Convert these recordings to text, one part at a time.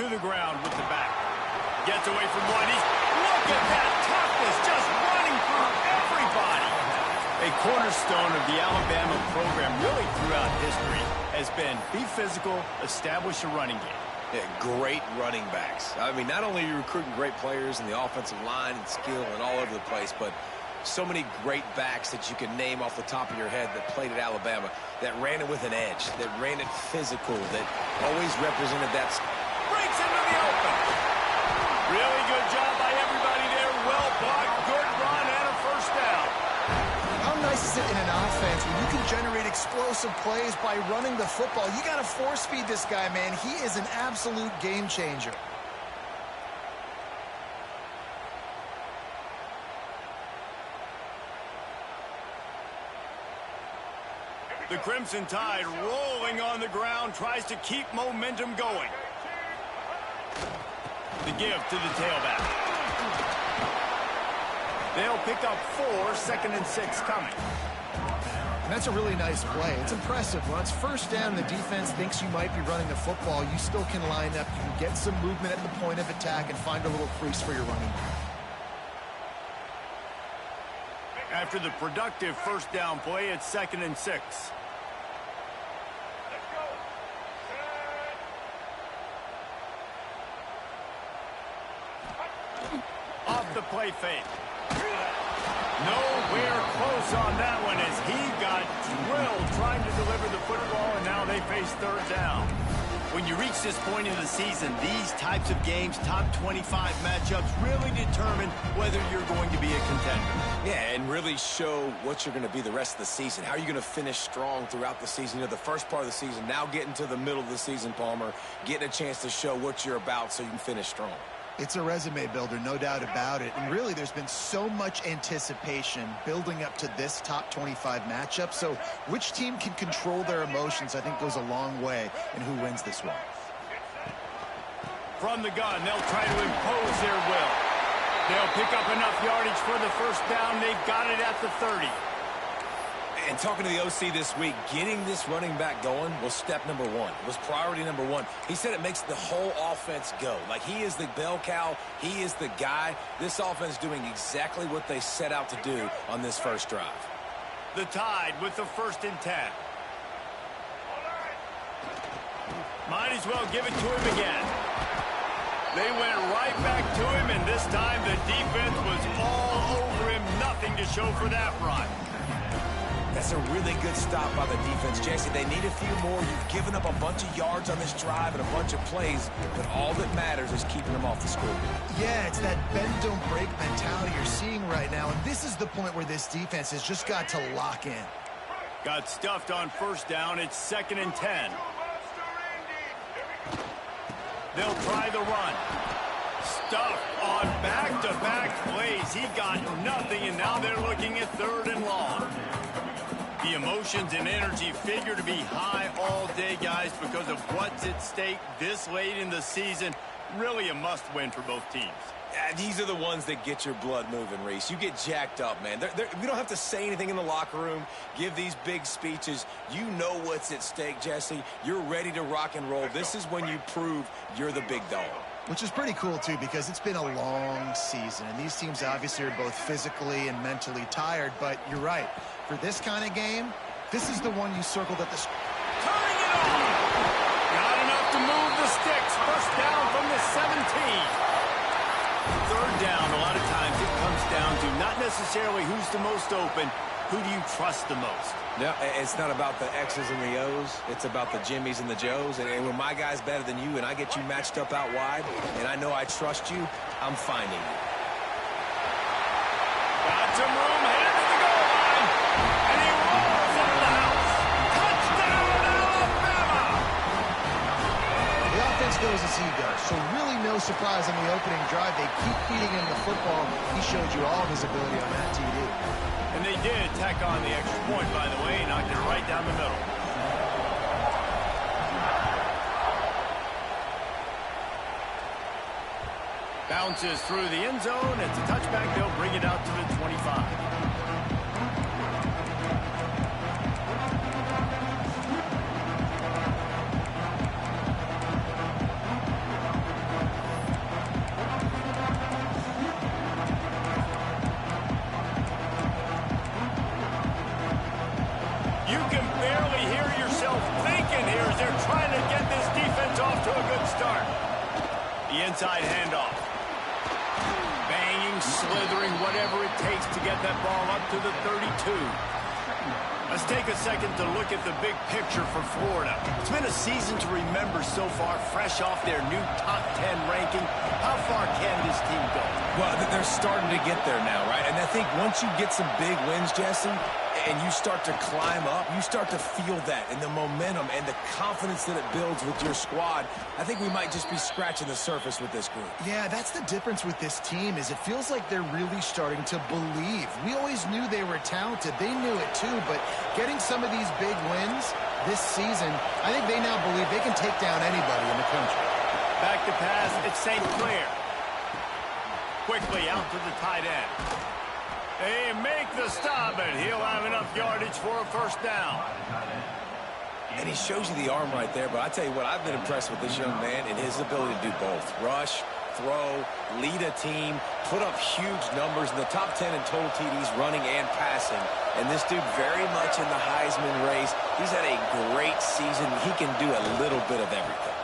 to the ground with the back. Gets away from one. Look at that toughness, just running through everybody. A cornerstone of the Alabama program really throughout history has been be physical, establish a running game. Yeah, great running backs. I mean, not only are you recruiting great players in the offensive line and skill and all over the place, but so many great backs that you can name off the top of your head that played at Alabama, that ran it with an edge, that ran it physical, that always represented that. Breaks into the open. Really good job by everybody there. Well blocked, good run, and a first down. How nice is it in an offense when you can generate explosive plays by running the football? You got to force feed this guy, man. He is an absolute game changer. The Crimson Tide rolling on the ground, tries to keep momentum going. The give to the tailback. They'll pick up 4, 2nd and 6 coming. And that's a really nice play. It's impressive. When it's first down, the defense thinks you might be running the football. You still can line up. You can get some movement at the point of attack and find a little crease for your running back. After the productive first down play, it's 2nd and 6. Off the play fake. Nowhere close on that one as he got drilled trying to deliver the football, and now they face 3rd down. When you reach this point in the season, these types of games, top 25 matchups, really determine whether you're going to be a contender. Yeah, and really show what you're going to be the rest of the season. How are you going to finish strong throughout the season? You know, the first part of the season, now getting to the middle of the season, Palmer, getting a chance to show what you're about so you can finish strong. It's a resume builder, no doubt about it. And really, there's been so much anticipation building up to this top 25 matchup. So which team can control their emotions, I think, goes a long way in who wins this one. From the gun, they'll try to impose their will. They'll pick up enough yardage for the first down. They've got it at the 30. And talking to the OC this week, getting this running back going was step number 1. It was priority number 1. He said it makes the whole offense go. Like, he is the bell cow. He is the guy. This offense doing exactly what they set out to do on this first drive. The Tide with the 1st and 10. Might as well give it to him again. They went right back to him, and this time the defense was all over him. Nothing to show for that run. That's a really good stop by the defense, Jesse. They need a few more. You've given up a bunch of yards on this drive and a bunch of plays, but all that matters is keeping them off the scoreboard. Yeah, it's that bend, don't break mentality you're seeing right now, and this is the point where this defense has just got to lock in. Got stuffed on first down. It's 2nd and 10. They'll try the run. Stuffed on back-to-back plays. He got nothing, and now they're looking at 3rd and long. The emotions and energy figure to be high all day, guys, because of what's at stake this late in the season. Really a must-win for both teams. Yeah, these are the ones that get your blood moving, Reese. You get jacked up, man. We don't have to say anything in the locker room, give these big speeches. You know what's at stake, Jesse. You're ready to rock and roll. This is when you prove you're the big dog. Which is pretty cool, too, because it's been a long season. And these teams obviously are both physically and mentally tired. But you're right. For this kind of game, this is the one you circled at the... Turning it on! Not enough to move the sticks. First down from the 17. 3rd down, a lot of times it comes down to not necessarily who's the most open, who do you trust the most? No, it's not about the X's and the O's. It's about the Jimmies and the Joes. And when my guy's better than you and I get you matched up out wide and I know I trust you, I'm finding you. Got some room, headed to the goal line. And he rolls into the house. Touchdown, Alabama! The offense goes as he goes, so really no surprise on the opening drive. They keep feeding him the football. He showed you all of his ability on that TD. And they did tack on the extra point, by the way, knocked it right down the middle. Bounces through the end zone. It's a touchback. They'll bring it out to the 25. You can barely hear yourself thinking here as they're trying to get this defense off to a good start. The inside handoff. Banging, slithering, whatever it takes to get that ball up to the 32. Let's take a second to look at the big picture for Florida. It's been a season to remember so far, fresh off their new top 10 ranking. How far can this team go? Well, they're starting to get there now, right? And I think once you get some big wins, Jesse, and you start to climb up, you start to feel that and the momentum and the confidence that it builds with your squad. I think we might just be scratching the surface with this group. Yeah, that's the difference with this team is it feels like they're really starting to believe. We always knew they were talented. They knew it too, but getting some of these big wins this season, I think they now believe they can take down anybody in the country. Back to pass, it's St. Clair. Quickly out to the tight end. They make the stop, and he'll have enough yardage for a first down. And he shows you the arm right there, but I tell you what, I've been impressed with this young man and his ability to do both. Rush, throw, lead a team, put up huge numbers in the top 10 in total TDs running and passing. And this dude very much in the Heisman race. He's had a great season. He can do a little bit of everything.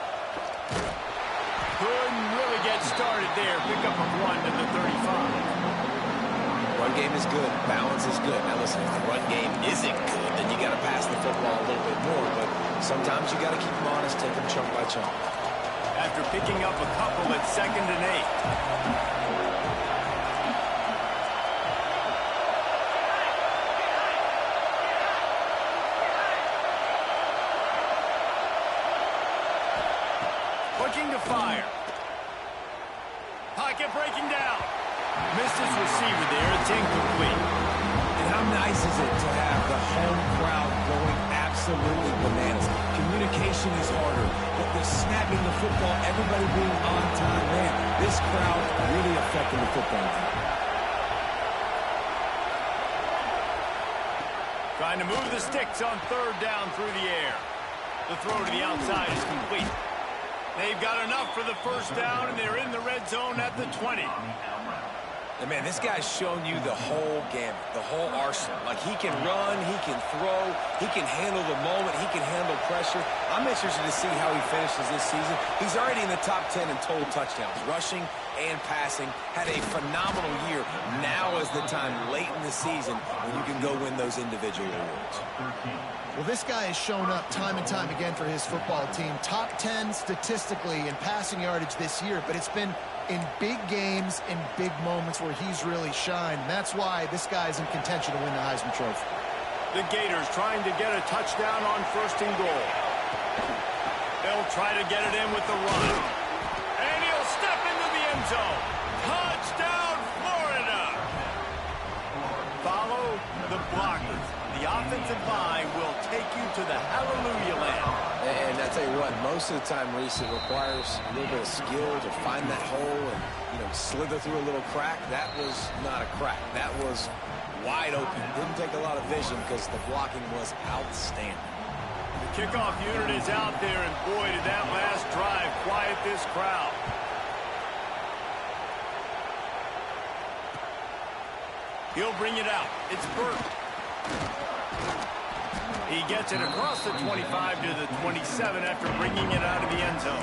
Couldn't really get started there. Pick up a 1 to the 35. Run game is good. Balance is good. Now, listen, if the run game isn't good, then you got to pass the football a little bit more. But sometimes you got to keep them honest, take them chunk by chunk. After picking up a couple at 2nd and 8. Looking to fire. Pocket breaking down. Missed his receiver there. It's incomplete. And how nice is it to have the home crowd going absolutely bananas? Communication is harder, but the snapping the football, everybody being on time, man, this crowd really affecting the football team. Trying to move the sticks on 3rd down through the air. The throw to the outside is complete. They've got enough for the first down, and they're in the red zone at the 20. And man, this guy's shown you the whole gamut, the whole arsenal. Like, he can run, he can throw, he can handle the moment, he can handle pressure. I'm interested to see how he finishes this season. He's already in the top 10 in total touchdowns, rushing and passing. Had a phenomenal year. Now is the time late in the season when you can go win those individual awards. Well, this guy has shown up time and time again for his football team. Top 10 statistically in passing yardage this year, but it's been in big games, in big moments where he's really shined. And that's why this guy's in contention to win the Heisman Trophy. The Gators trying to get a touchdown on 1st and goal. They'll try to get it in with the run. And he'll step into the end zone. Touchdown, Florida! Follow the blockers. The offensive line will take you to the hallelujah land. And I tell you what, most of the time, Reese, it requires a little bit of skill to find that hole and, slither through a little crack. That was not a crack. That was wide open. Didn't take a lot of vision because the blocking was outstanding. The kickoff unit is out there, and boy, did that last drive quiet this crowd. He'll bring it out. It's Burke. He gets it across the 25 to the 27 after bringing it out of the end zone.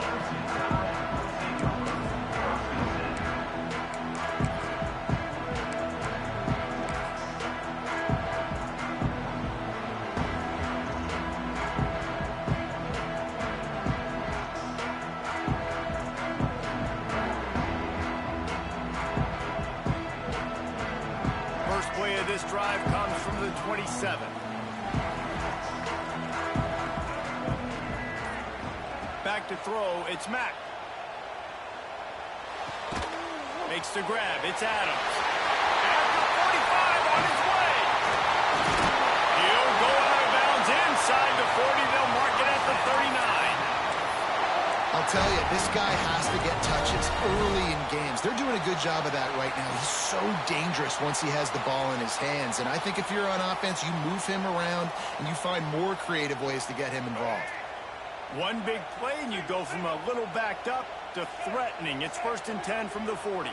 First play of this drive comes from the 27. Back to throw, it's Mack. Makes the grab, it's Adams. After 45 on his way. He'll go out of bounds inside the 40. They'll mark it at the 39. I'll tell you, this guy has to get touches early in games. They're doing a good job of that right now. He's so dangerous once he has the ball in his hands. And I think if you're on offense, you move him around and you find more creative ways to get him involved. One big play, and you go from a little backed up to threatening. It's 1st and 10 from the 40.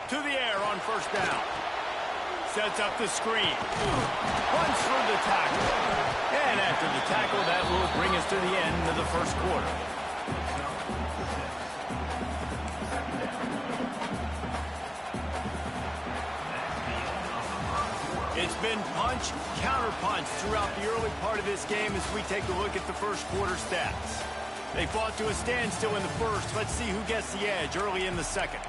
To the air on 1st down. Sets up the screen. Runs through the tackle. And after the tackle, that will bring us to the end of the first quarter. It's been punch, counter-punch throughout the early part of this game as we take a look at the first quarter stats. They fought to a standstill in the first. Let's see who gets the edge early in the second.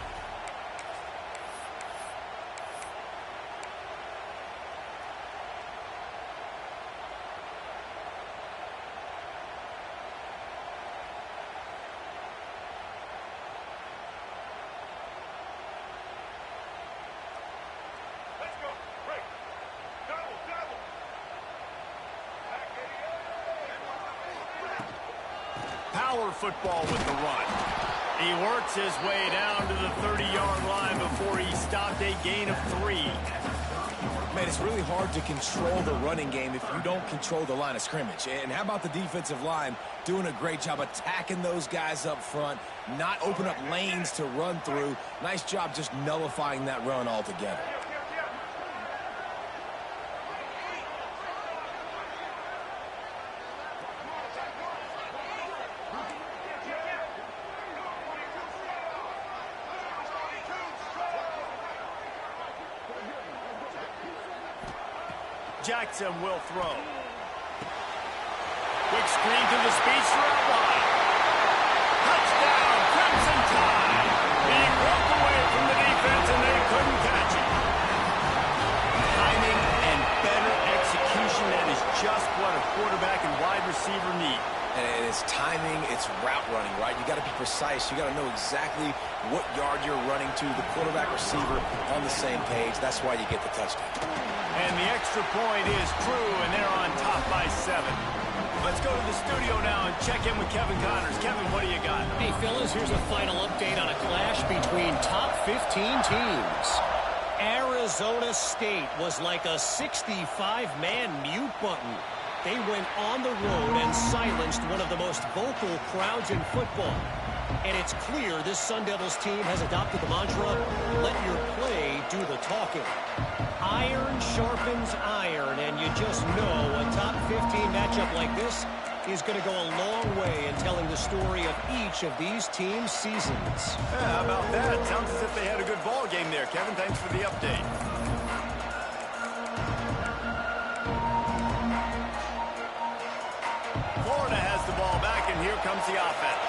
Power football with the run. He works his way down to the 30-yard line before he stopped, a gain of 3. Man, it's really hard to control the running game if you don't control the line of scrimmage. And how about the defensive line doing a great job attacking those guys up front, not open up lanes to run through. Nice job just nullifying that run altogether. Jackson will throw. Quick screen to the speedster out wide. Touchdown, Crimson Tide. He broke away from the defense and they couldn't catch it. Timing and better execution, that is just what a quarterback and wide receiver need. And it's timing, it's route running, right? You got to be precise. You got to know exactly what yard you're running to. The quarterback receiver on the same page. That's why you get the touchdown. And the extra point is true, and they're on top by 7. Let's go to the studio now and check in with Kevin Connors. Kevin, what do you got? Hey, fellas, here's a final update on a clash between top 15 teams. Arizona State was like a 65-man mute button. They went on the road and silenced one of the most vocal crowds in football. And it's clear this Sun Devils team has adopted the mantra, let your play do the talking. Iron sharpens iron, and you just know a top 15 matchup like this is going to go a long way in telling the story of each of these teams' seasons. Yeah, how about that? Sounds as if they had a good ball game there. Kevin, thanks for the update. Florida has the ball back, and here comes the offense.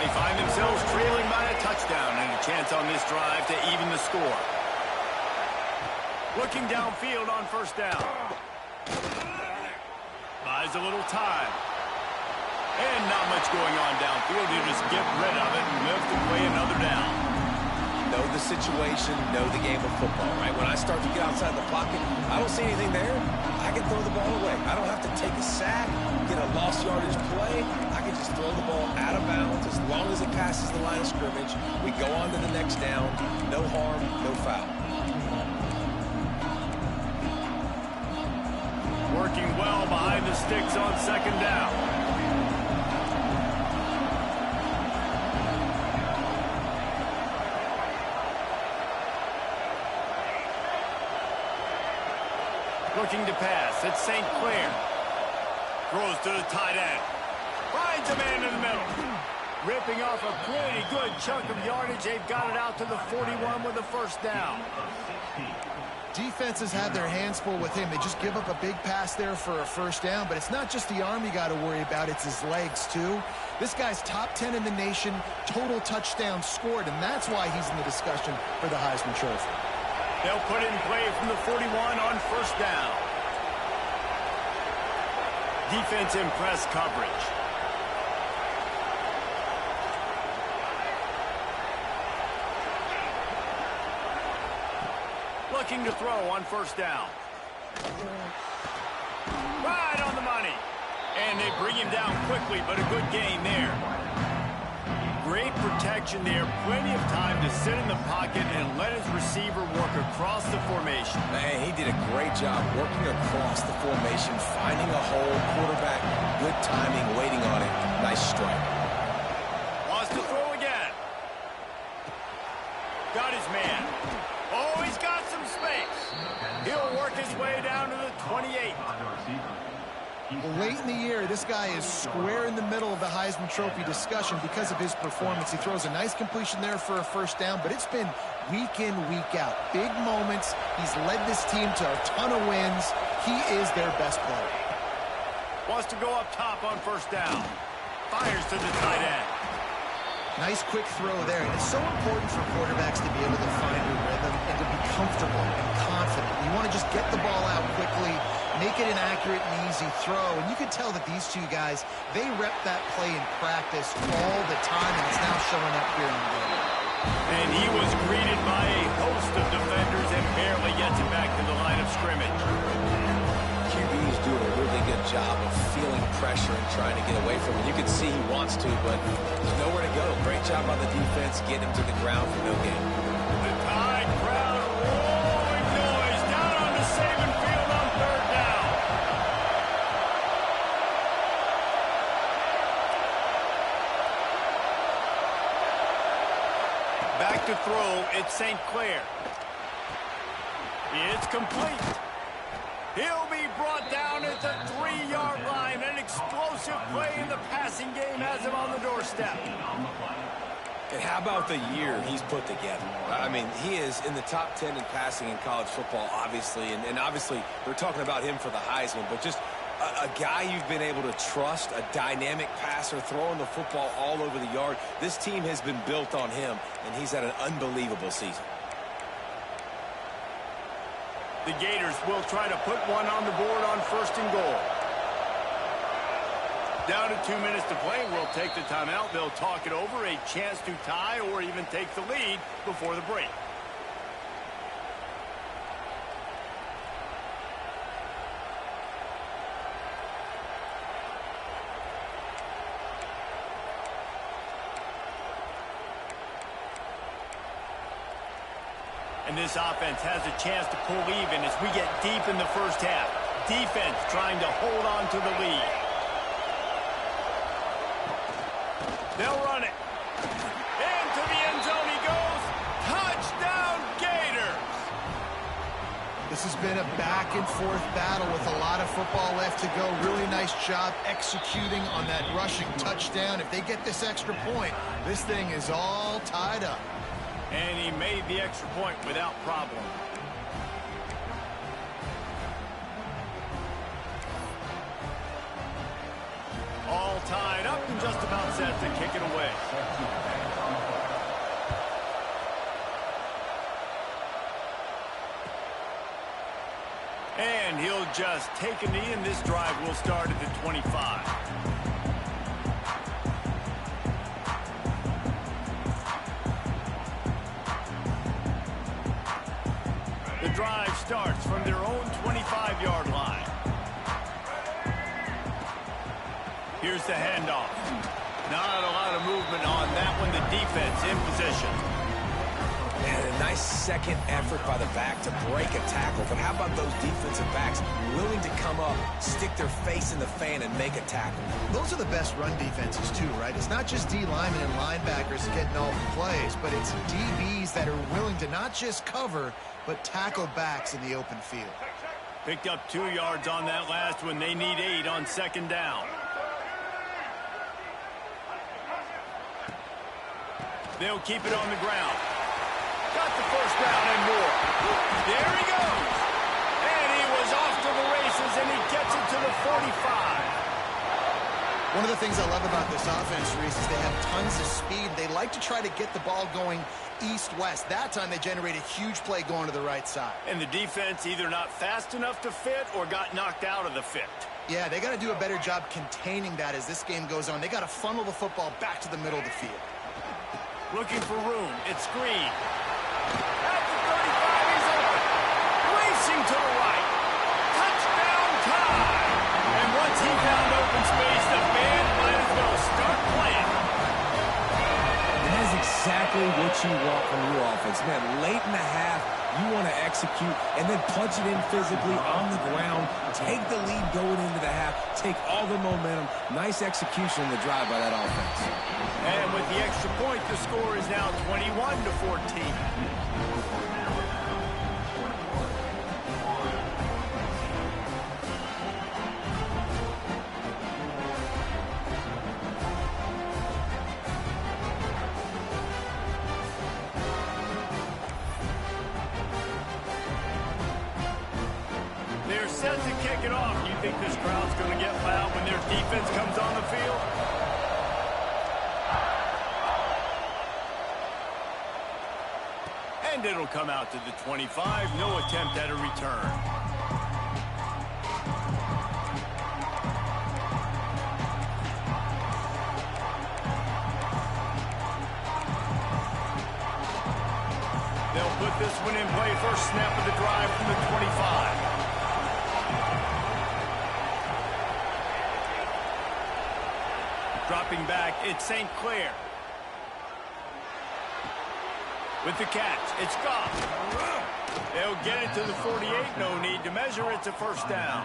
They find themselves trailing by a touchdown and a chance on this drive to even the score. Looking downfield on first down. Buys a little time. And not much going on downfield. You just get rid of it and lift and play another down. Know the situation, know the game of football, right? When I start to get outside the pocket, I don't see anything there. I can throw the ball away. I don't have to take a sack, get a lost yardage play. I can just throw the ball out of bounds as long as it passes the line of scrimmage. We go on to the next down. No harm, no foul. Working well behind the sticks on second down. Looking to pass. It's St. Clair. Throws to the tight end. Finds a man in the middle. Ripping off a pretty good chunk of yardage. They've got it out to the 41 with a first down. Defenses have their hands full with him. They just give up a big pass there for a first down, but it's not just the arm you got to worry about, it's his legs too. This guy's top 10 in the nation, total touchdowns scored, and that's why he's in the discussion for the Heisman Trophy. They'll put it in play from the 41 on first down. Defense in press coverage. Looking to throw on first down. Right on the money. And they bring him down quickly, but a good gain there. Great protection there. Plenty of time to sit in the pocket and let his receiver work across the formation. Man, he did a great job working across the formation, finding a hole, quarterback, good timing, waiting on it. Nice strike. Wants to throw again. Got his man. Oh, he's got some space. his way down to the 28. Late in the year, this guy is square in the middle of the Heisman Trophy discussion because of his performance. He throws a nice completion there for a first down, but it's been week in, week out. Big moments. He's led this team to a ton of wins. He is their best player. Wants to go up top on first down. Fires to the tight end. Nice quick throw there. And it's so important for quarterbacks to be able to find a rhythm and to be comfortable and confident. You want to just get the ball out quickly, make it an accurate and easy throw. And you can tell that these two guys, they rep that play in practice all the time, and it's now showing up here in the game. And he was greeted by a host of defenders and barely gets it back to the line of scrimmage. QB's doing a really good job of feeling pressure and trying to get away from it. You can see he wants to, but there's nowhere to go. Great job by the defense getting him to the ground for no gain. The Tide crowd roaring noise down on the Saban field on third down. Back to throw, it's St. Clair. It's complete. He'll be brought down at the 3-yard line. An explosive play in the passing game has him on the doorstep. And how about the year he's put together? I mean, he is in the top 10 in passing in college football, obviously. And obviously, they're talking about him for the Heisman. But just a guy you've been able to trust, a dynamic passer, throwing the football all over the yard. This team has been built on him, and he's had an unbelievable season. The Gators will try to put one on the board on first and goal. Down to 2 minutes to play. We'll take the timeout. They'll talk it over. A chance to tie or even take the lead before the break. And this offense has a chance to pull even as we get deep in the first half. Defense trying to hold on to the lead. They'll run it. Into the end zone he goes. Touchdown, Gators! This has been a back-and-forth battle with a lot of football left to go. Really nice job executing on that rushing touchdown. If they get this extra point, this thing is all tied up. And he made the extra point without problem. All tied up and just about set to kick it away. And he'll just take a knee, and this drive will start at the 25. The drive starts from their own 25-yard line. Here's the handoff. Not a lot of movement on that one. The defense in position. And a nice second effort by the back to break a tackle. But how about those defensive backs willing to come up, stick their face in the fan, and make a tackle? Those are the best run defenses, too, right? It's not just D linemen and linebackers getting all the plays, but it's DBs that are willing to not just cover, but tackle backs in the open field. Picked up 2 yards on that last one. They need 8 on second down. They'll keep it on the ground. Got the first down and more. There he goes. And he was off to the races, and he gets it to the 45. One of the things I love about this offense, Reese, is they have tons of speed. They like to try to get the ball going east-west. That time they generate a huge play going to the right side. And the defense either not fast enough to fit or got knocked out of the fit. Yeah, they got to do a better job containing that as this game goes on. They got to funnel the football back to the middle of the field. Looking for room. It's screen. At the 35, he's open. Racing to the right. Touchdown time. And once he found open space, the band might as well start playing. And that is exactly what you want from your offense. Man, late in the half, you want to execute and then punch it in physically on the ground. Take the lead going into the half. Take all the momentum. Nice execution in the drive by that offense. And with the extra point, the score is now 21-14. They're set to kick it off. You think this crowd's going to get loud when their defense comes on the field? And it'll come out to the 25. No attempt at a return. They'll put this one in play. First snap of the drive from the 25. Dropping back, it's St. Clair. With the catch, it's Goff. They'll get it to the 48. No need to measure. It's a first down.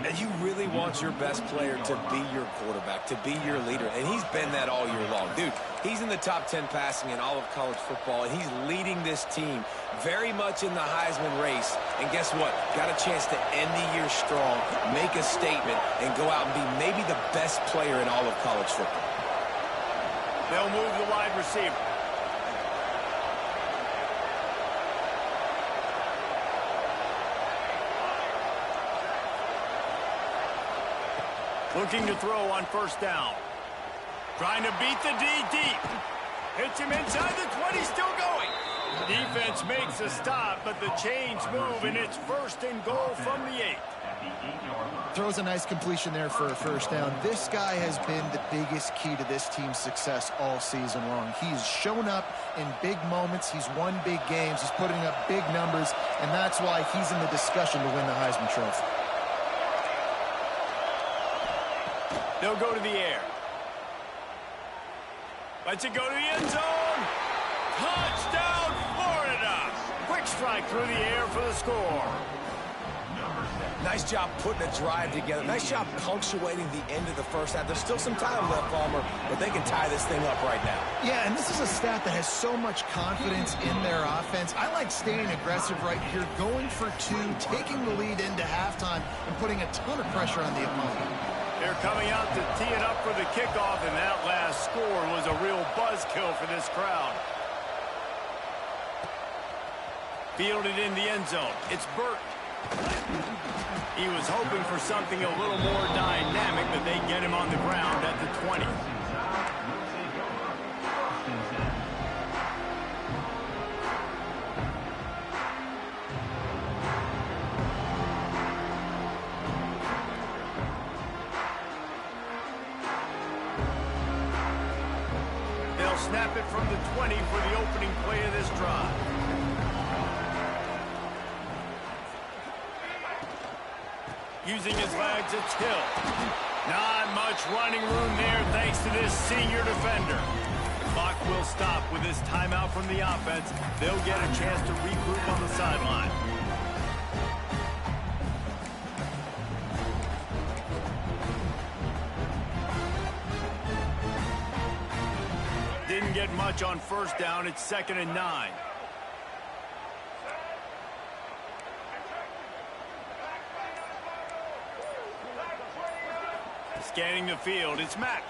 And you really want your best player to be your quarterback, to be your leader. And he's been that all year long. Dude, he's in the top 10 passing in all of college football, and he's leading this team very much in the Heisman race. And guess what? Got a chance to end the year strong, make a statement, and go out and be maybe the best player in all of college football. They'll move the wide receiver. Looking to throw on first down. Trying to beat the D deep. Hits him inside the 20, still going. Defense makes a stop, but the chains move, and it's first and goal from the 8. Throws a nice completion there for a first down. This guy has been the biggest key to this team's success all season long. He's shown up in big moments. He's won big games. He's putting up big numbers, and that's why he's in the discussion to win the Heisman Trophy. They'll go to the air. Lets it go to the end zone. Touchdown, Florida. Quick strike through the air for the score. Nice job putting a drive together. Nice job punctuating the end of the first half. There's still some time left, Palmer, but they can tie this thing up right now. Yeah, and this is a staff that has so much confidence in their offense. I like staying aggressive right here, going for 2, taking the lead into halftime, and putting a ton of pressure on the opponent. They're coming out to tee it up for the kickoff, and that last score was a real buzzkill for this crowd. Fielded in the end zone. It's Burton. He was hoping for something a little more dynamic, but they get him on the ground at the 20. They'll snap it from the 20 for the opening play of this drive. Using his legs, it's Hill. Not much running room there thanks to this senior defender. The clock will stop with this timeout from the offense. They'll get a chance to regroup on the sideline. Didn't get much on first down. It's 2nd and 9. Scanning the field, it's Mack.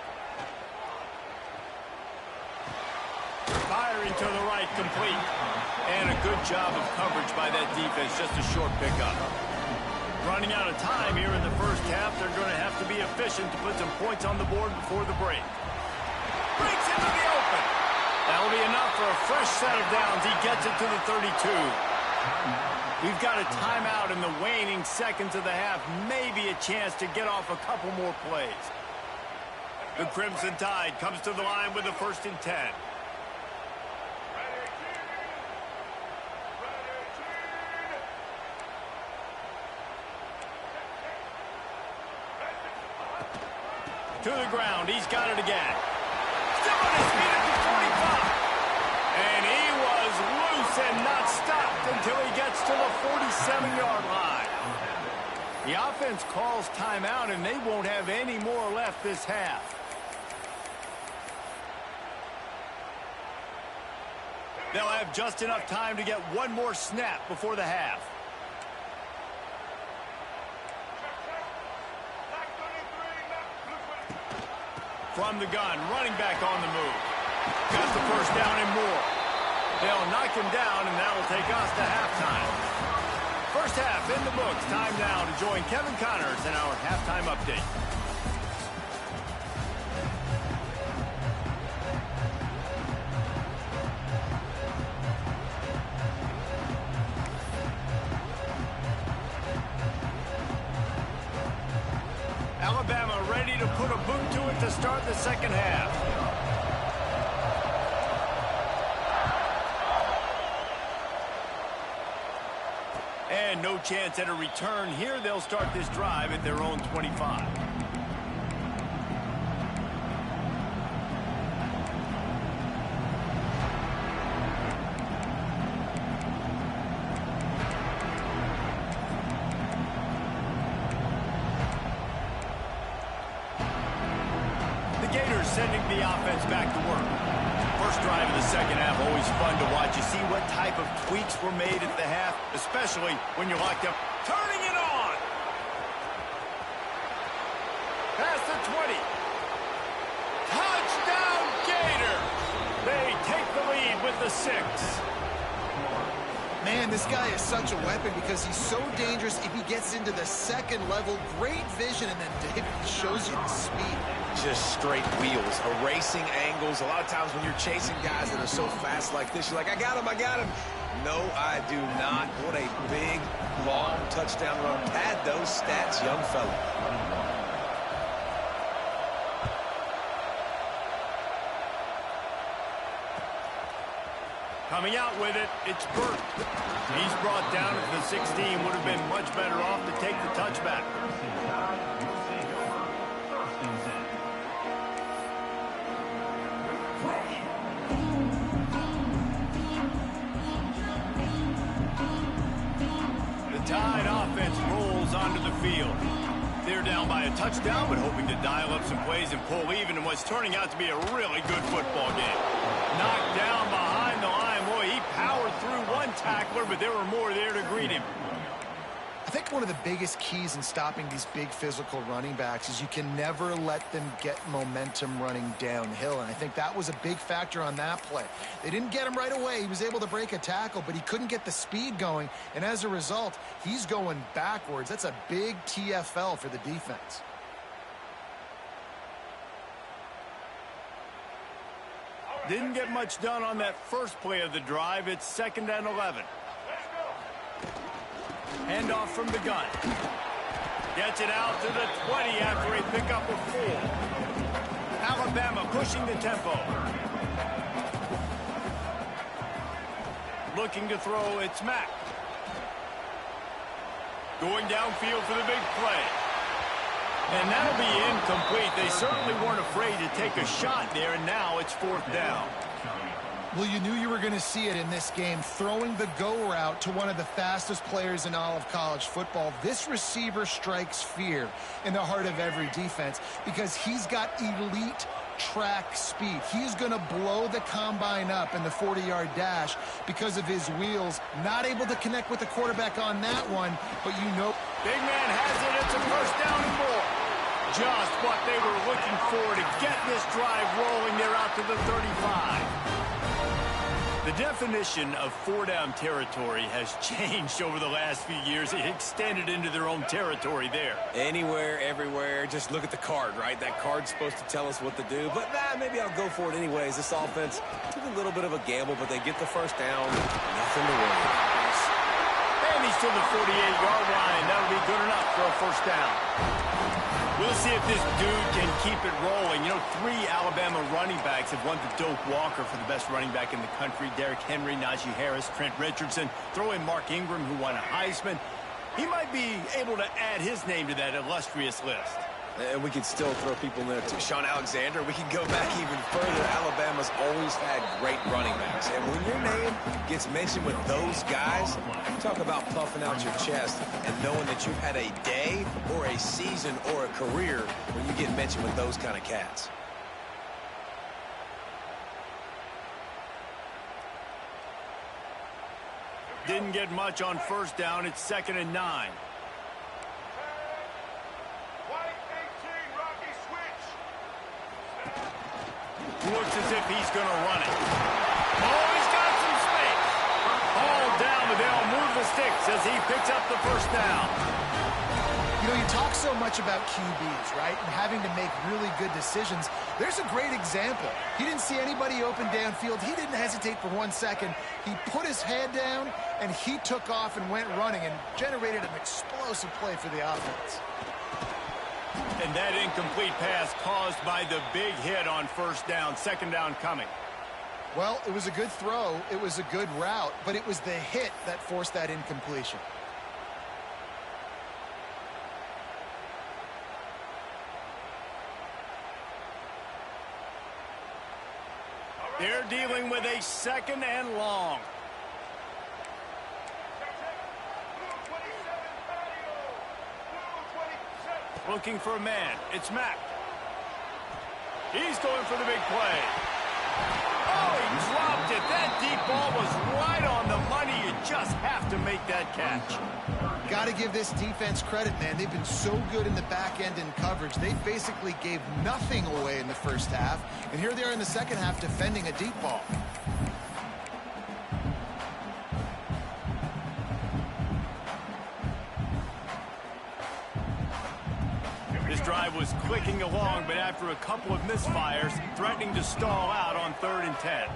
Firing to the right, complete. And a good job of coverage by that defense, just a short pickup. Running out of time here in the first half. They're going to have to be efficient to put some points on the board before the break. Breaks into the open. That'll be enough for a fresh set of downs. He gets it to the 32. We've got a timeout in the waning seconds of the half. Maybe a chance to get off a couple more plays. The Crimson Tide comes to the line with a 1st and 10. To the ground. He's got it again. Still on his feet at the 45. And he was loose and not stopped until he gets to the 47-yard line. The offense calls timeout, and they won't have any more left this half. They'll have just enough time to get one more snap before the half. From the gun, running back on the move. Got the first down and more. They'll knock him down, and that'll take us to halftime. First half in the books. Time now to join Kevin Connors in our halftime update. Alabama ready to put a boot to it to start the second half. And no chance at a return here. They'll start this drive at their own 25. The Gators sending the offense back to work. First drive of the second half, always fun to watch. You see what type of tweaks were made at the half, especially when you're locked up. Turning it on! Past the 20. Touchdown, Gators! They take the lead with the 6. Man, this guy is such a weapon because he's so dangerous if he gets into the second level. Great vision, and then David shows you the speed. Just straight wheels, erasing angles. A lot of times when you're chasing guys that are so fast like this, you're like, I got him, I got him. No, I do not. What a big, long touchdown run. Pad those stats, young fella. Coming out with it, it's Burt. He's brought down at the 16. Would have been much better off to take the touchback. The Tide offense rolls onto the field. They're down by a touchdown, but hoping to dial up some plays and pull even in what's turning out to be a really good football game. Knocked down behind the line. Boy, he powered through one tackler, but there were more there to greet him. I think one of the biggest keys in stopping these big physical running backs is you can never let them get momentum running downhill, and I think that was a big factor on that play. They didn't get him right away. He was able to break a tackle, but he couldn't get the speed going, and as a result, he's going backwards. That's a big TFL for the defense. Didn't get much done on that first play of the drive. It's 2nd and 11. Handoff from the gun. Gets it out to the 20 after a pickup of 4. Alabama pushing the tempo. Looking to throw, it's Mack. Going downfield for the big play. And that'll be incomplete. They certainly weren't afraid to take a shot there, and now it's 4th down. Well, you knew you were going to see it in this game, throwing the go route to one of the fastest players in all of college football. This receiver strikes fear in the heart of every defense because he's got elite track speed. He's going to blow the combine up in the 40-yard dash because of his wheels. Not able to connect with the quarterback on that one, but you know. Big man has it. It's a first down and more. Just what they were looking for to get this drive rolling. They're out to the 35. The definition of 4-down territory has changed over the last few years. It extended into their own territory there. Anywhere, everywhere, just look at the card, right? That card's supposed to tell us what to do, but maybe I'll go for it anyways. This offense took a little bit of a gamble, but they get the first down. Nothing to worry about. And he's to the 48-yard line. That'll be good enough for a first down. We'll see if this dude can keep it rolling. You know, 3 Alabama running backs have won the Doak Walker for the best running back in the country. Derrick Henry, Najee Harris, Trent Richardson. Throw in Mark Ingram, who won a Heisman. He might be able to add his name to that illustrious list. And we could still throw people in there too. Sean Alexander, we can go back even further. Alabama's always had great running backs. And when your name gets mentioned with those guys, you talk about puffing out your chest and knowing that you've had a day or a season or a career when you get mentioned with those kind of cats. Didn't get much on first down. It's 2nd and 9. Looks as if he's going to run it. Oh, he's got some space. All down the they'll move the sticks as he picks up the first down. You know, you talk so much about QBs, right, and having to make really good decisions. There's a great example. He didn't see anybody open downfield. He didn't hesitate for 1 second. He put his head down, and he took off and went running and generated an explosive play for the offense. And that incomplete pass caused by the big hit on first down, second down coming. Well, it was a good throw. It was a good route, but it was the hit that forced that incompletion. They're dealing with a second and long. Looking for a man. It's Mack. He's going for the big play. Oh, he dropped it. That deep ball was right on the money. You just have to make that catch. Got to give this defense credit, man. They've been so good in the back end in coverage. They basically gave nothing away in the first half. And here they are in the second half defending a deep ball. This drive was clicking along, but after a couple of misfires, threatening to stall out on 3rd and 10.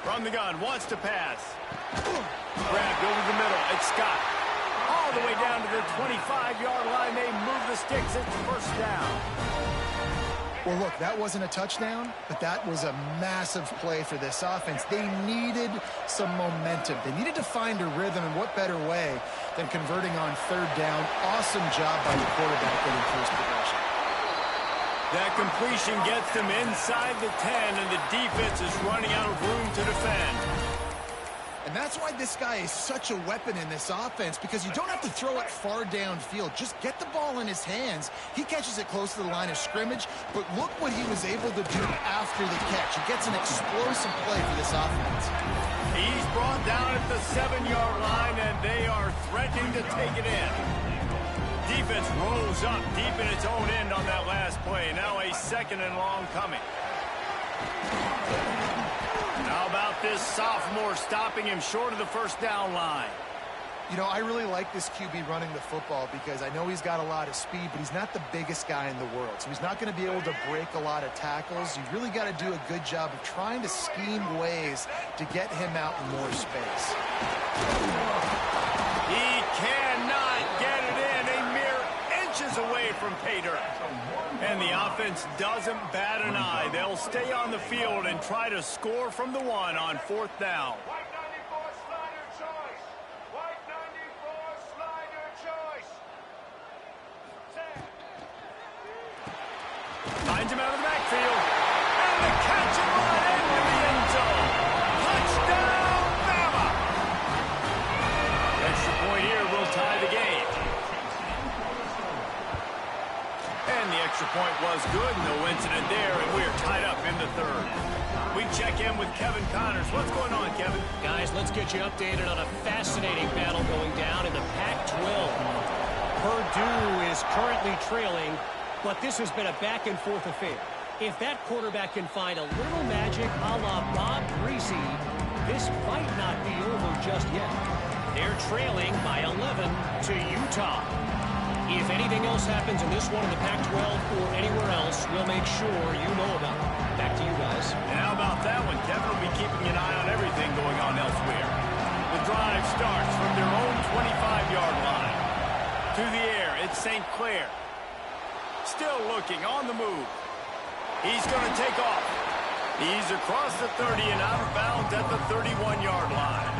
From the gun, wants to pass. Grabbed over the middle. It's Scott. All the way down to the 25-yard line. They move the sticks. It's first down. Well, look, that wasn't a touchdown, but that was a massive play for this offense. They needed some momentum. They needed to find a rhythm, and what better way than converting on 3rd down. Awesome job by the quarterback getting first possession. That completion gets them inside the 10, and the defense is running out of room to defend. And that's why this guy is such a weapon in this offense, because you don't have to throw it far downfield. Just get the ball in his hands. He catches it close to the line of scrimmage, but look what he was able to do after the catch. He gets an explosive play for this offense. He's brought down at the 7-yard line, and they are threatening to take it in. Defense rolls up deep in its own end on that last play. Now a second and long coming. How about this sophomore stopping him short of the first down line? You know, I really like this QB running the football because I know he's got a lot of speed, but he's not the biggest guy in the world. So he's not going to be able to break a lot of tackles. You really got to do a good job of trying to scheme ways to get him out in more space. He cannot get it in. A mere inches away from pay dirt. And the offense doesn't bat an eye. They'll stay on the field and try to score from the 1 on 4th down. White 94 slider choice. White 94 slider choice. Finds him out of the backfield. And the catch and run into the end zone. Touchdown, Bama! Extra point here will tie the game. And the extra point was good. No incident there, and we're tied up in the 3rd. We check in with Kevin Connors. What's going on, Kevin? Guys, let's get you updated on a fascinating battle going down in the Pac-12. Purdue is currently trailing, but this has been a back-and-forth affair. If that quarterback can find a little magic a la Bob Greasy, this might not be over just yet. They're trailing by 11 to Utah. If anything else happens in this one in the Pac-12 or anywhere else, we'll make sure you know about it. Back to you guys. And how about that one? Kevin will be keeping an eye on everything going on elsewhere. The drive starts from their own 25-yard line. To the air, it's St. Clair. Still looking, on the move. He's going to take off. He's across the 30 and out of bounds at the 31-yard line.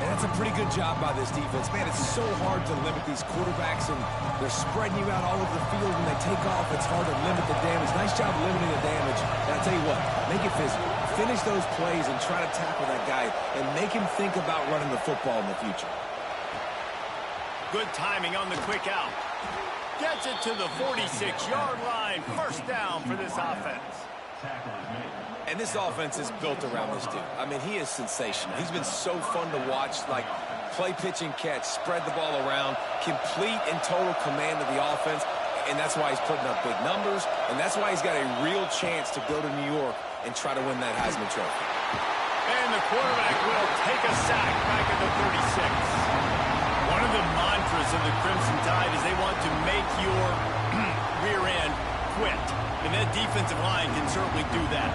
And that's a pretty good job by this defense. Man, it's so hard to limit these quarterbacks, and they're spreading you out all over the field. When they take off, it's hard to limit the damage. Nice job limiting the damage. And I'll tell you what, make it physical. Finish those plays and try to tackle that guy and make him think about running the football in the future. Good timing on the quick out. Gets it to the 46-yard line. First down for this offense. And this offense is built around this dude. I mean, he is sensational. He's been so fun to watch, like play, pitch, and catch, spread the ball around, complete and total command of the offense, and that's why he's putting up big numbers, and that's why he's got a real chance to go to New York and try to win that Heisman Trophy. And the quarterback will take a sack back at the 36. One of the mantras of the Crimson Tide is they want to make your rear end quit. And that defensive line can certainly do that.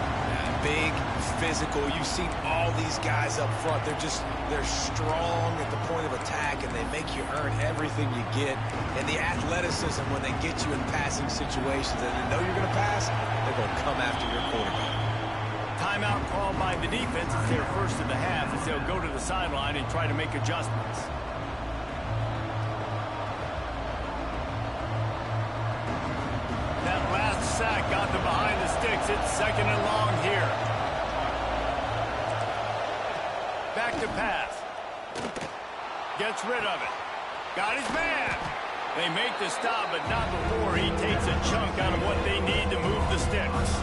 Big, physical. You've seen all these guys up front. They're strong at the point of attack, and they make you earn everything you get. And the athleticism when they get you in passing situations and they know you're going to pass, they're going to come after your quarterback. Timeout called by the defense. It's their first of the half as they'll go to the sideline and try to make adjustments. That last sack got them behind the sticks. It's second and long here. Back to pass. Gets rid of it. Got his man. They make the stop, but not before he takes a chunk out of what they need to move the sticks.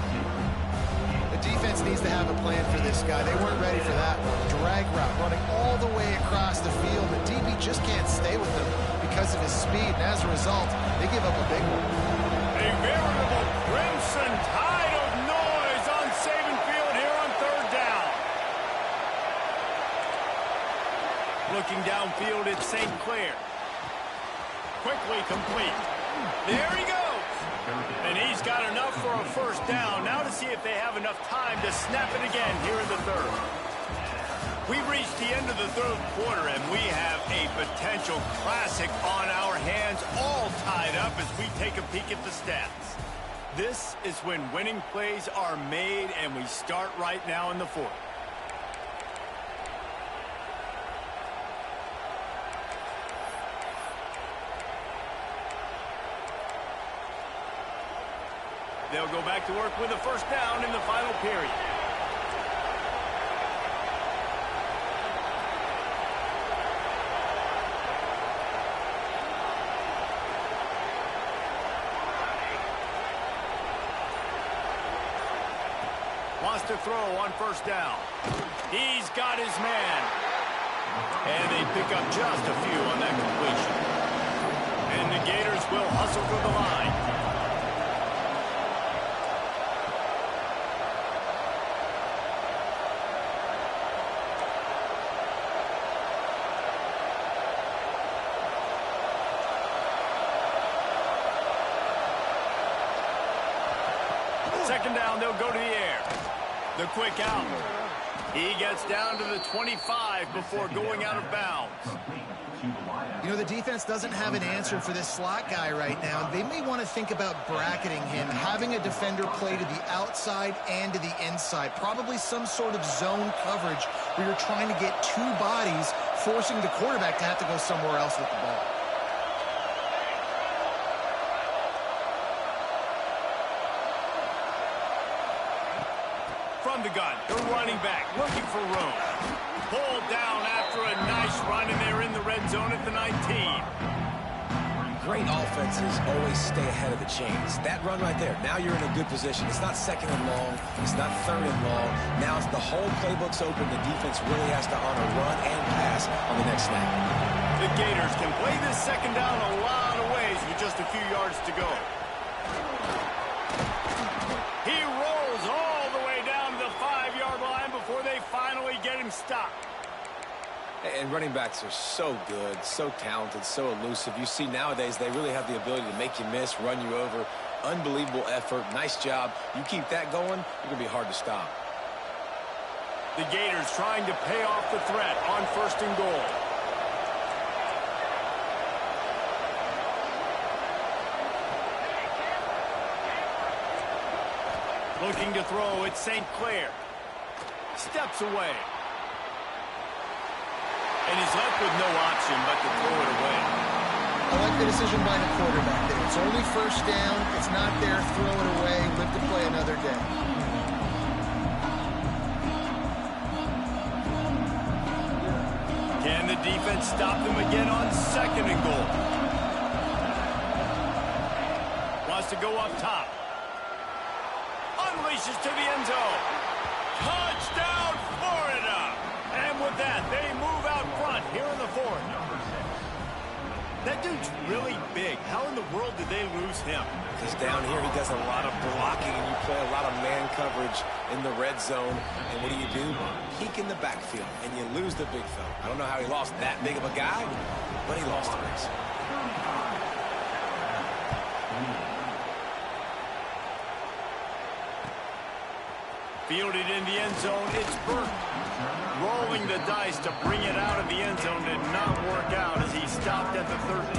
The defense needs to have a plan for this guy. They weren't ready for that one. Drag route running all the way across the field. The DB just can't stay with him because of his speed, and as a result, they give up a big one. A veritable Crimson Tide of noise on Saban Field here on third down. Looking downfield, it's St. Clair. Quickly complete. There he goes. And he's got enough for a first down. Now to see if they have enough time to snap it again here in the third. We've reached the end of the third quarter, and we have a potential classic on our hands, all tied up as we take a peek at the stats. This is when winning plays are made, and we start right now in the fourth. They'll go back to work with a first down in the final period. Wants to throw on first down. He's got his man. And they pick up just a few on that completion. And the Gators will hustle for the line. Second down, they'll go to the air. The quick out. He gets down to the 25 before going out of bounds. You know, the defense doesn't have an answer for this slot guy right now. They may want to think about bracketing him, having a defender play to the outside and to the inside. Probably some sort of zone coverage where you're trying to get two bodies, forcing the quarterback to have to go somewhere else with the ball. From the gun, the running back looking for room. Pulled down after a nice run, and they're in the red zone at the 19. Great offenses always stay ahead of the chains. That run right there, now you're in a good position. It's not second and long. It's not third and long. Now it's the whole playbook's open. The defense really has to honor run and pass on the next snap. The Gators can play this second down a lot of ways with just a few yards to go. He rolls all the way down to the 5-yard line before they finally get him stopped. And running backs are so good, so talented, so elusive. You see nowadays they really have the ability to make you miss, run you over. Unbelievable effort. Nice job. You keep that going, you're going to be hard to stop. The Gators trying to pay off the threat on first and goal. Looking to throw, it's St. Clair. Steps away. And he's left with no option but to throw it away. I like the decision by the quarterback there. It's only first down. It's not there. Throw it away. Live to play another day. Can the defense stop them again on second and goal? Wants to go up top. Unleashes to the end zone. Touchdown, Florida! And with that, they move out front here in the fourth. That dude's really big. How in the world did they lose him? Because down here he does a lot of blocking, and you play a lot of man coverage in the red zone. And what do? Peek in the backfield, and you lose the big fella. I don't know how he lost that big of a guy, but he lost the race. Fielded in the end zone, it's Burke. Rolling the dice to bring it out of the end zone did not work out as he stopped at the 13.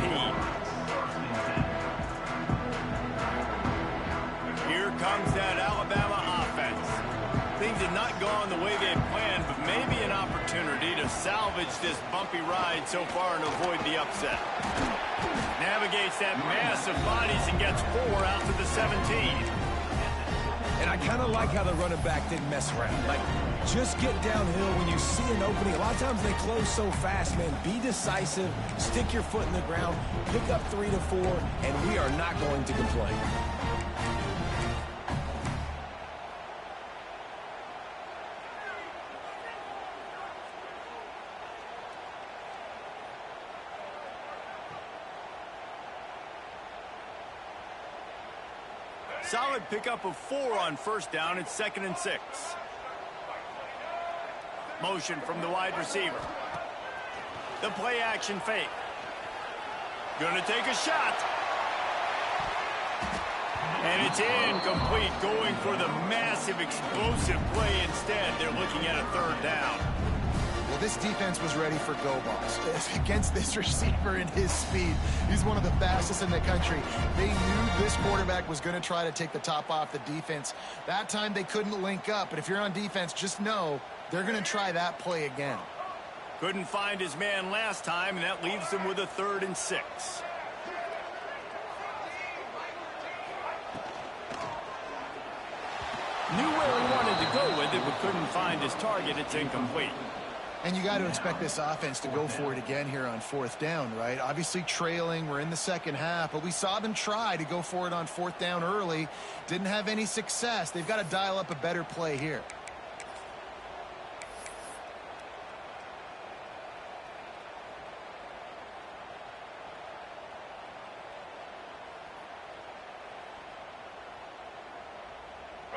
Here comes that Alabama offense. Things did not go on the way they had planned, but maybe an opportunity to salvage this bumpy ride so far and avoid the upset. Navigates that mass of bodies and gets 4 out to the 17. And I kind of like how the running back didn't mess around. Like, just get downhill when you see an opening. A lot of times they close so fast, man. Be decisive, stick your foot in the ground, pick up 3 to 4, and we are not going to complain. Solid pickup of 4 on first down. It's 2nd and 6. Motion from the wide receiver. The play action fake. Gonna take a shot. And it's incomplete, going for the massive explosive play instead. They're looking at a 3rd down. Well, this defense was ready for go balls. Against this receiver and his speed, he's one of the fastest in the country. They knew this quarterback was going to try to take the top off the defense. That time they couldn't link up, but if you're on defense, just know they're going to try that play again. Couldn't find his man last time, and that leaves them with a 3rd and 6. Knew where he wanted to go with it, but couldn't find his target. It's incomplete. And you got to expect this offense to go for it again here on 4th down, right? Obviously trailing, we're in the second half, but we saw them try to go for it on 4th down early. Didn't have any success. They've got to dial up a better play here.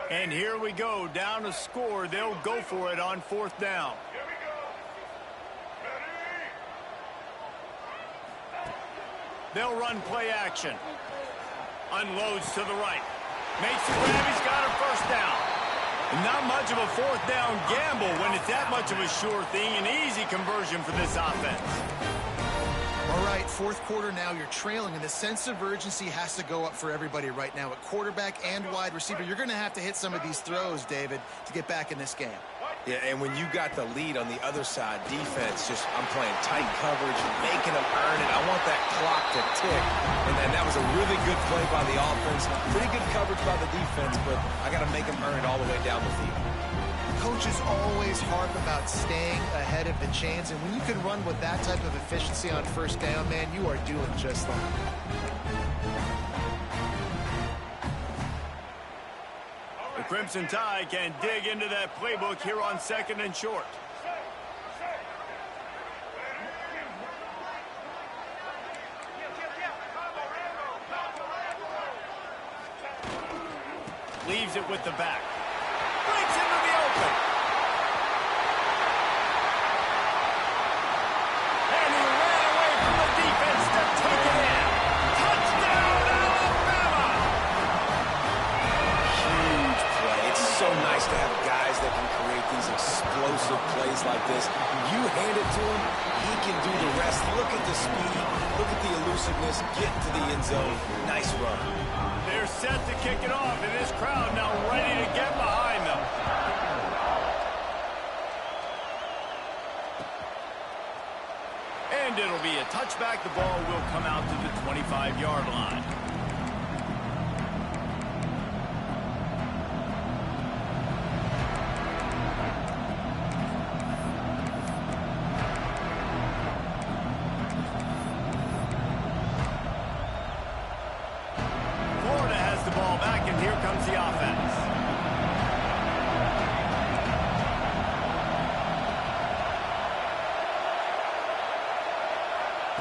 And here we go, down to score. They'll go for it on 4th down. They'll run play action. Unloads to the right. Makes the grab. He's got a 1st down. Not much of a 4th down gamble when it's that much of a sure thing. An easy conversion for this offense. All right, 4th quarter now, you're trailing, and the sense of urgency has to go up for everybody right now at quarterback and wide receiver. You're going to have to hit some of these throws, David, to get back in this game. Yeah, and when you got the lead on the other side, defense I'm playing tight coverage, making them earn it. I want that clock to tick. And that was a really good play by the offense. Pretty good coverage by the defense, but I got to make them earn it all the way down the field. Coaches always harp about staying ahead of the chains, and when you can run with that type of efficiency on 1st down, man, you are doing just that. The Crimson Tide can dig into that playbook here on 2nd and short. Leaves it with the back. Breaks into the open. And he ran away from the defense to take it in. Touchdown, Alabama! Huge play. It's so nice to have guys that can create these explosive plays like this. You hand it to him, he can do the rest. Look at the speed. Look at the elusiveness. Get to the end zone. Nice run. They're set to kick it off, and this crowd now ready to get behind them. And it'll be a touchback. The ball will come out to the 25-yard line.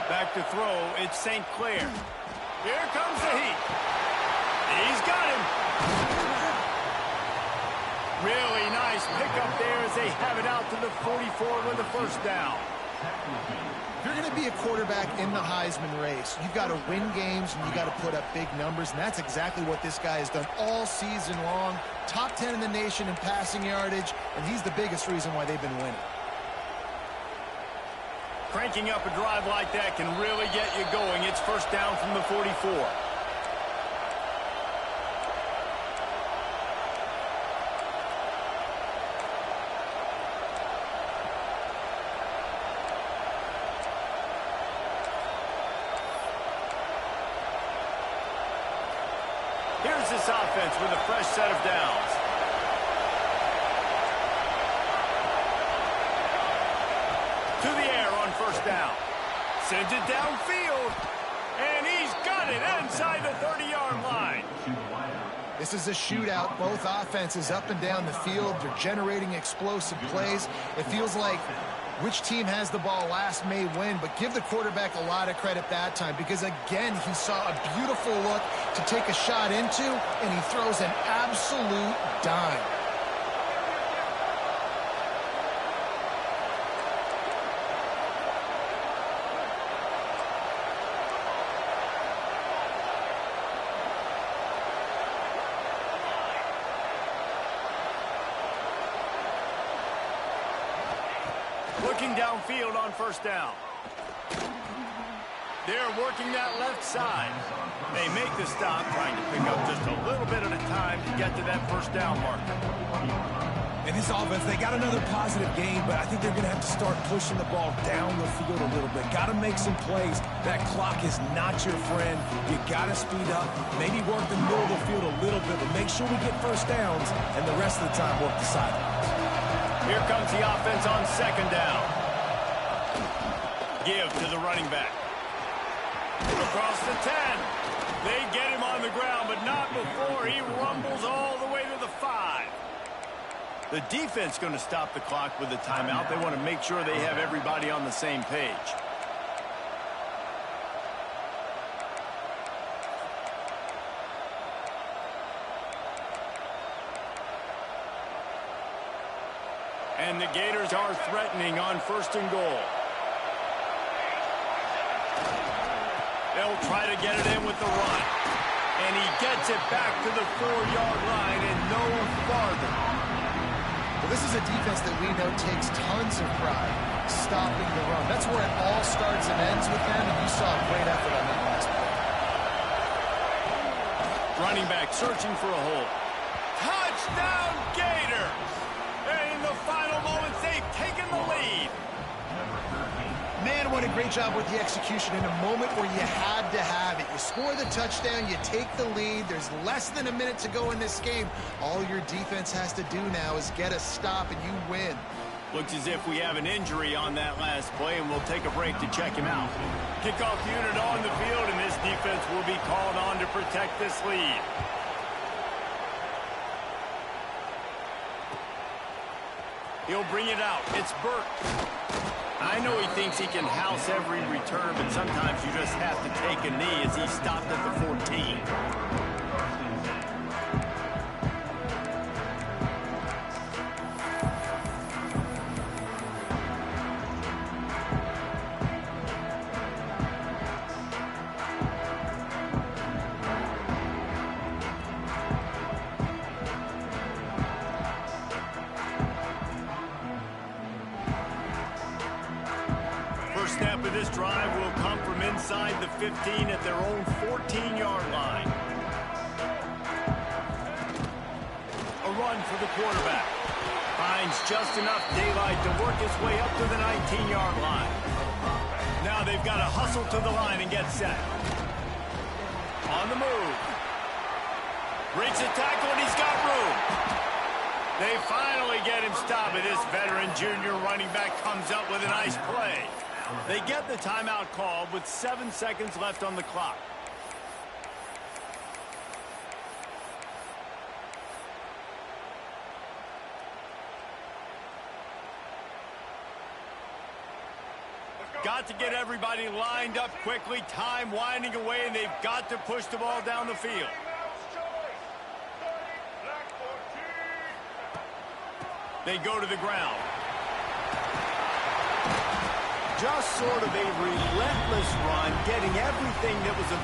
Back to throw, it's St. Clair. Here comes the heat. He's got him. Really nice pickup there as they have it out to the 44 with a first down. If you're going to be a quarterback in the Heisman race, you've got to win games and you got to put up big numbers, and that's exactly what this guy has done all season long. Top 10 in the nation in passing yardage, and he's the biggest reason why they've been winning. Cranking up a drive like that can really get you going. It's first down from the 44. Here's this offense with a fresh set of downs. To the air on first down. Sends it downfield. And he's got it inside the 30-yard line. This is a shootout. Both offenses up and down the field. They're generating explosive plays. It feels like which team has the ball last may win, but give the quarterback a lot of credit that time because, again, he saw a beautiful look to take a shot into, and he throws an absolute dime. Looking downfield on first down. They're working that left side. They make the stop, trying to pick up just a little bit at a time to get to that first down marker. In this offense, they got another positive game, but I think they're going to have to start pushing the ball down the field a little bit. Got to make some plays. That clock is not your friend. You got to speed up, maybe work the middle of the field a little bit, but make sure we get first downs, and the rest of the time work the sidelines. Here comes the offense on second down. Give to the running back. Across the 10. They get him on the ground, but not before he rumbles all the way to the 5. The defense going to stop the clock with a timeout. They want to make sure they have everybody on the same page. And the Gators are threatening on first and goal. They'll try to get it in with the run. And he gets it back to the 4-yard line and no farther. Well, this is a defense that we know takes tons of pride stopping the run. That's where it all starts and ends with them, and you saw a great effort on that last play. Running back searching for a hole. Touchdown Gators! And in the final moments, they've taken the lead. Man, what a great job with the execution in a moment where you had to have it. You score the touchdown, you take the lead. There's less than a minute to go in this game. All your defense has to do now is get a stop, and you win. Looks as if we have an injury on that last play, and we'll take a break to check him out. Kickoff unit on the field, and this defense will be called on to protect this lead. He'll bring it out. It's Burt. I know he thinks he can house every return, but sometimes you just have to take a knee as he stopped at the 14. Snap of this drive will come from inside the 15 at their own 14-yard line. A run for the quarterback. Finds just enough daylight to work his way up to the 19-yard line. Now they've got to hustle to the line and get set. On the move. Breaks a tackle and he's got room. They finally get him stopped, and this veteran junior running back comes up with a nice play. They get the timeout called with 7 seconds left on the clock. got to get everybody lined up quickly, time winding away, and they've got to push the ball down the field. They go to the ground. Just sort of a relentless run, getting everything that was available.